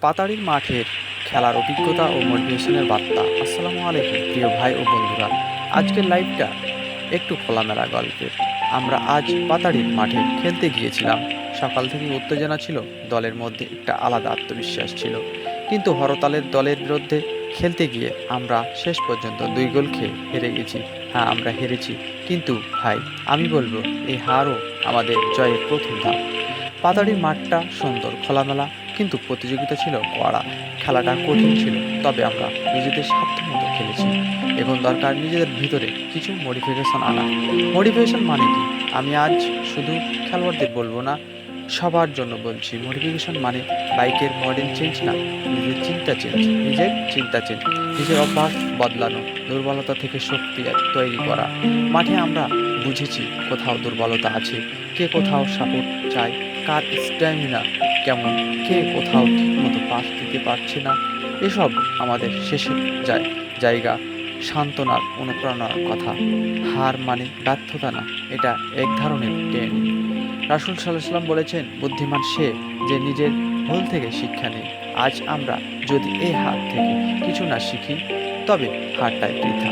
পাতাড়ির মাঠের খেলার অভিজ্ঞতা ও মোটিভেশনের বার্তা। আসসালামু আলাইকুম প্রিয় ভাই ও বন্ধুরা। আজকের লাইভটা একটু খোলামেলা গল্পের। আমরা আজ পাতাড়ির মাঠে খেলতে গিয়েছিলাম। সকাল থেকে উত্তেজনা ছিল, দলের মধ্যে একটা আলাদা আত্মবিশ্বাস ছিল। কিন্তু হরতালের দলের বিরুদ্ধে খেলতে গিয়ে আমরা শেষ পর্যন্ত 2 গোল খেয়ে হেরে গেছি। হ্যাঁ, আমরা হেরেছি, কিন্তু ভাই আমি বলবো এই হারও আমাদের জয়ের প্রথম ধাপ। পাতাড়ির মাঠটা সুন্দর, খোলামেলা, কিন্তু প্রতিযোগিতা ছিল কড়া। খেলাটা কঠিন ছিল, তবে আমরা নিজেদের সাধ্যমতো খেলেছি। এখন দরকার নিজেদের ভিতরে কিছু মডিফিকেশন আনা। মডিফিকেশন মানে কি? আমি আজ শুধু খেলোয়াড়দের বলবো না, সবার জন্য বলছি। মডিফিকেশন মানে বাইকের মডেল চেঞ্জ না, নিজের চিন্তা চেঞ্জ, নিজের অভ্যাস বদলানো, দুর্বলতা থেকে শক্তি তৈরি করা। মাঠে আমরা বুঝেছি কোথাও দুর্বলতা আছে, কে কোথাও সাপোর্ট চায়, কার স্ট্যামিনা কেমন, কে কোথাও ঠিকমতো পাস দিতে পারছে না। এসব আমাদের শেষের জায়গা, সান্ত্বনার, অনুপ্রেরণার কথা। হার মানে ব্যর্থতা না, এটা এক ধরনের ট্রেনিং। রাসূল সাল্লাল্লাহু আলাইহি ওয়াসাল্লাম বলেছেন, বুদ্ধিমান সে যে নিজের ভুল থেকে শিক্ষা নেয়। আজ আমরা যদি এই হার থেকে কিছু না শিখি, তবে হারটাই বৃথা।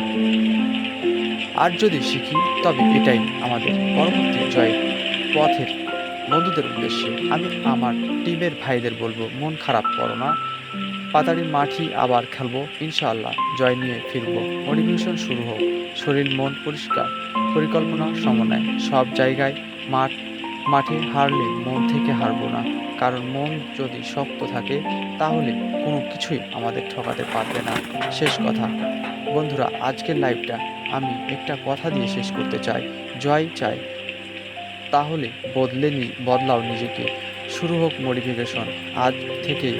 আর যদি শিখি, তবে এটাই আমাদের পরবর্তী জয়ের পথের। বন্ধুদের উদ্দেশ্যে আমি আমার টিমের ভাইদের বলবো, মন খারাপ করো না। পাতাড়ির মাঠই আবার খেলবো, ইনশাআল্লাহ জয় নিয়ে ফিরবো। মোটিভেশন শুরু হোক, শরীর মন পরিষ্কার, পরিকল্পনা সমন্বয় সব জায়গায়। মাঠ মাঠে হারলে মন থেকে হারবো না, কারণ মন যদি শক্ত থাকে তাহলে কোনো কিছুই আমাদের ঠকাতে পারবে না। শেষ কথা বন্ধুরা, আজকের লাইভটা আমি একটা কথা দিয়ে শেষ করতে চাই, জয় চাই, তাহলে বদলাও নিজেকে। শুরু হোক মডিফিকেশন আজ থেকেই।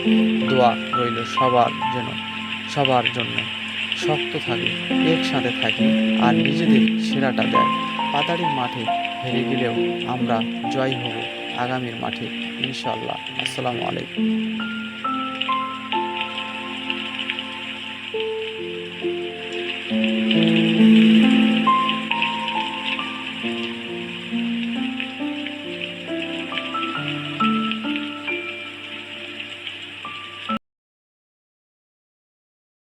দোয়া রইল সবার জন্য। শক্ত থাকি, একসাথে থাকি, আর নিজেদের সেরাটা দেয়। পাতাড়ির মাঠে হেরে গেলেও আমরা জয় হব আগামীর মাঠে, ইনশাআল্লাহ। আসসালামু আলাইকুম।